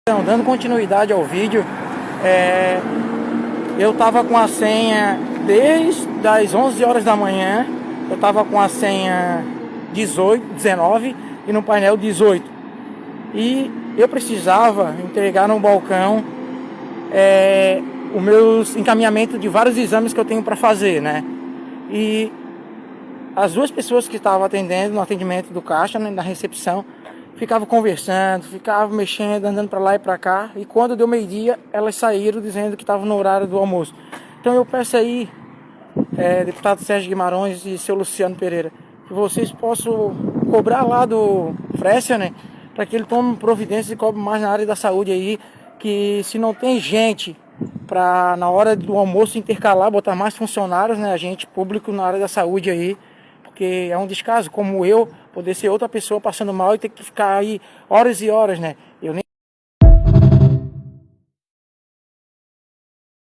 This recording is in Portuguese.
Então, dando continuidade ao vídeo, eu estava com a senha desde as 11 horas da manhã. Eu estava com a senha 19 e no painel 18. E eu precisava entregar no balcão o meu encaminhamento de vários exames que eu tenho para fazer, né? E as duas pessoas que estavam atendendo no atendimento do caixa, né, na recepção, ficavam conversando, ficavam mexendo, andando para lá e para cá. E quando deu meio-dia, elas saíram dizendo que estavam no horário do almoço. Então eu peço aí, deputado Sérgio Guimarães e seu Luciano Pereira, que vocês possam cobrar lá do Frécia, né, para que ele tome providências e cobre mais na área da saúde aí, que se não tem gente para na hora do almoço intercalar, botar mais funcionários, né, agente público na área da saúde aí, porque é um descaso, como eu, poder ser outra pessoa passando mal e ter que ficar aí horas e horas, né?